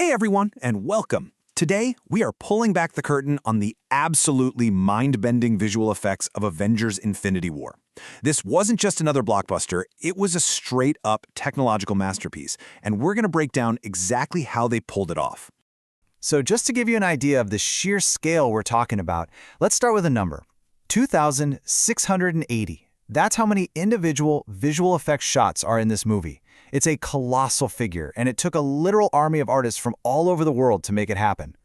Hey everyone, and welcome. Today, we are pulling back the curtain on the absolutely mind-bending visual effects of Avengers: Infinity War. This wasn't just another blockbuster, it was a straight-up technological masterpiece, and we're going to break down exactly how they pulled it off. So just to give you an idea of the sheer scale we're talking about, let's start with a number. 2,680. That's how many individual visual effects shots are in this movie. It's a colossal figure, and it took a literal army of artists from all over the world to make it happen.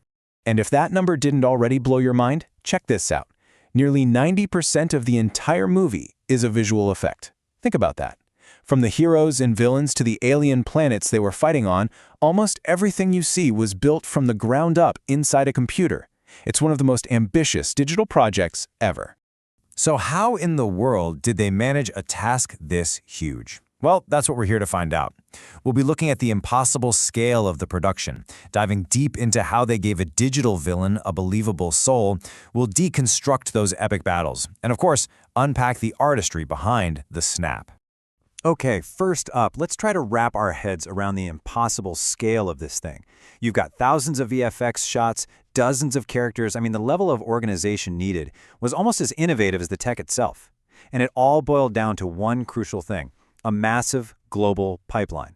And if that number didn't already blow your mind, check this out. Nearly 90% of the entire movie is a visual effect. Think about that. From the heroes and villains to the alien planets they were fighting on, almost everything you see was built from the ground up inside a computer. It's one of the most ambitious digital projects ever. So how in the world did they manage a task this huge? Well, that's what we're here to find out. We'll be looking at the impossible scale of the production, diving deep into how they gave a digital villain a believable soul. We'll deconstruct those epic battles, and of course, unpack the artistry behind the snap. Okay, first up, let's try to wrap our heads around the impossible scale of this thing. You've got thousands of VFX shots, dozens of characters. I mean, the level of organization needed was almost as innovative as the tech itself. And it all boiled down to one crucial thing: a massive global pipeline.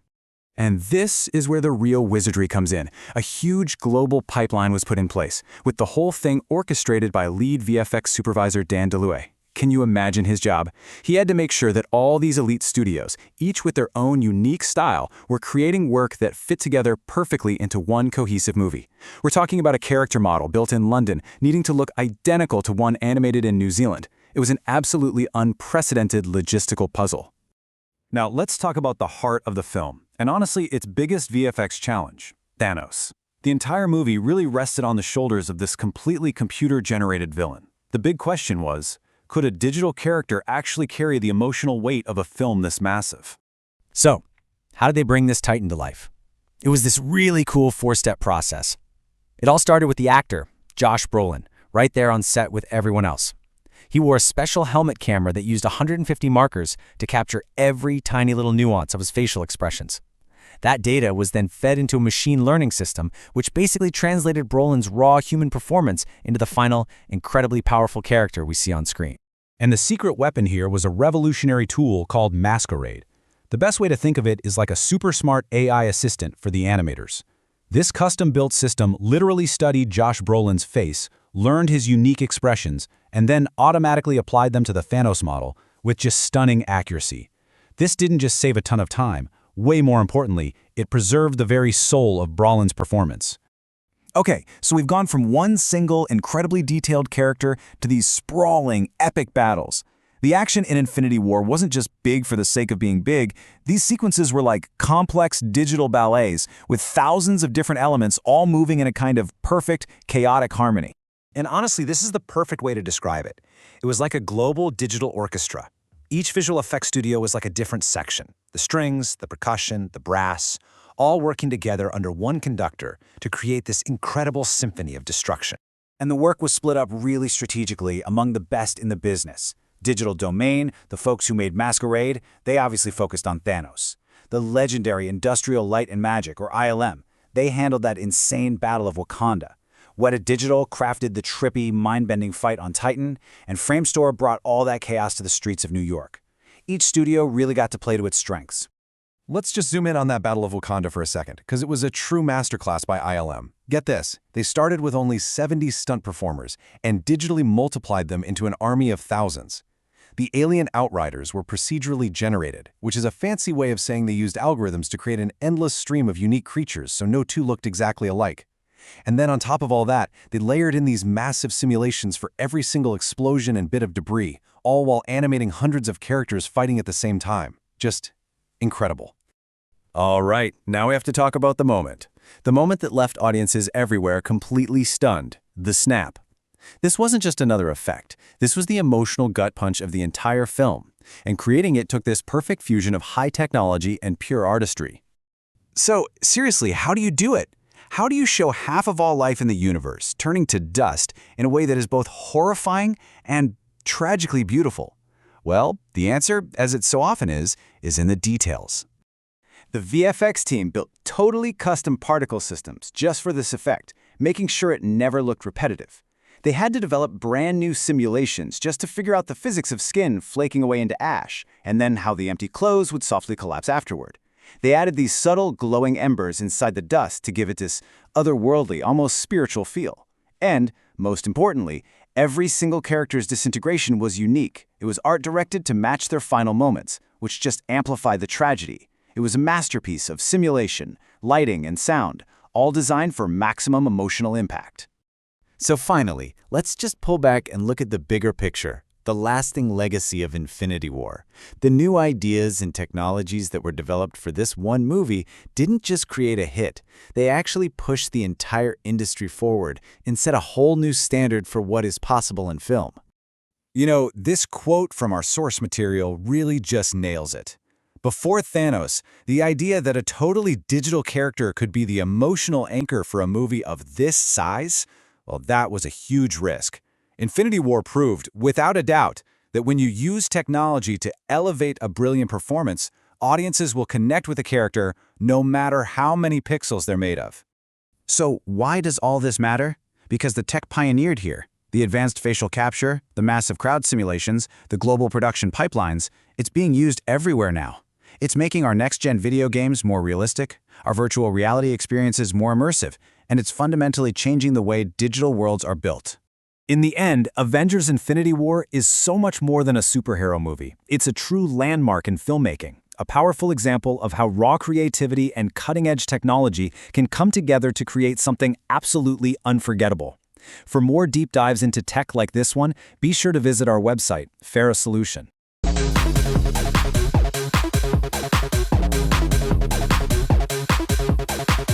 And this is where the real wizardry comes in. A huge global pipeline was put in place, with the whole thing orchestrated by lead VFX supervisor Dan DeLuay. Can you imagine his job? He had to make sure that all these elite studios, each with their own unique style, were creating work that fit together perfectly into one cohesive movie. We're talking about a character model built in London, needing to look identical to one animated in New Zealand. It was an absolutely unprecedented logistical puzzle. Now, let's talk about the heart of the film, and honestly, its biggest VFX challenge: Thanos. The entire movie really rested on the shoulders of this completely computer-generated villain. The big question was, could a digital character actually carry the emotional weight of a film this massive? So, how did they bring this titan to life? It was this really cool four-step process. It all started with the actor, Josh Brolin, right there on set with everyone else. He wore a special helmet camera that used 150 markers to capture every tiny little nuance of his facial expressions. That data was then fed into a machine learning system, which basically translated Brolin's raw human performance into the final, incredibly powerful character we see on screen. And the secret weapon here was a revolutionary tool called Masquerade. The best way to think of it is like a super smart AI assistant for the animators. This custom-built system literally studied Josh Brolin's face, learned his unique expressions, and then automatically applied them to the Thanos model with just stunning accuracy. This didn't just save a ton of time. Way more importantly, it preserved the very soul of Brolin's performance. Okay, so we've gone from one single, incredibly detailed character to these sprawling, epic battles. The action in Infinity War wasn't just big for the sake of being big. These sequences were like complex digital ballets with thousands of different elements all moving in a kind of perfect, chaotic harmony. And honestly, this is the perfect way to describe it. It was like a global digital orchestra. Each visual effects studio was like a different section. The strings, the percussion, the brass, all working together under one conductor to create this incredible symphony of destruction. And the work was split up really strategically among the best in the business. Digital Domain, the folks who made Masquerade, they obviously focused on Thanos. The legendary Industrial Light and Magic, or ILM, they handled that insane Battle of Wakanda. Weta Digital crafted the trippy, mind-bending fight on Titan, and Framestore brought all that chaos to the streets of New York. Each studio really got to play to its strengths. Let's just zoom in on that Battle of Wakanda for a second, because it was a true masterclass by ILM. Get this, they started with only 70 stunt performers and digitally multiplied them into an army of thousands. The alien outriders were procedurally generated, which is a fancy way of saying they used algorithms to create an endless stream of unique creatures so no two looked exactly alike. And then on top of all that, they layered in these massive simulations for every single explosion and bit of debris, all while animating hundreds of characters fighting at the same time. Just incredible. All right, now we have to talk about the moment. The moment that left audiences everywhere completely stunned, the snap. This wasn't just another effect. This was the emotional gut punch of the entire film. And creating it took this perfect fusion of high technology and pure artistry. So, seriously, how do you do it? How do you show half of all life in the universe turning to dust in a way that is both horrifying and tragically beautiful? Well, the answer, as it so often is in the details. The VFX team built totally custom particle systems just for this effect, making sure it never looked repetitive. They had to develop brand new simulations just to figure out the physics of skin flaking away into ash, and then how the empty clothes would softly collapse afterward. They added these subtle, glowing embers inside the dust to give it this otherworldly, almost spiritual feel. And, most importantly, every single character's disintegration was unique. It was art-directed to match their final moments, which just amplified the tragedy. It was a masterpiece of simulation, lighting, and sound, all designed for maximum emotional impact. So finally, let's just pull back and look at the bigger picture, the lasting legacy of Infinity War. The new ideas and technologies that were developed for this one movie didn't just create a hit, they actually pushed the entire industry forward and set a whole new standard for what is possible in film. You know, this quote from our source material really just nails it. Before Thanos, the idea that a totally digital character could be the emotional anchor for a movie of this size, well, that was a huge risk. Infinity War proved, without a doubt, that when you use technology to elevate a brilliant performance, audiences will connect with a character no matter how many pixels they're made of. So why does all this matter? Because the tech pioneered here. The advanced facial capture, the massive crowd simulations, the global production pipelines, it's being used everywhere now. It's making our next-gen video games more realistic, our virtual reality experiences more immersive, and it's fundamentally changing the way digital worlds are built. In the end, Avengers Infinity War is so much more than a superhero movie. It's a true landmark in filmmaking, a powerful example of how raw creativity and cutting-edge technology can come together to create something absolutely unforgettable. For more deep dives into tech like this one, be sure to visit our website, Farah Solution.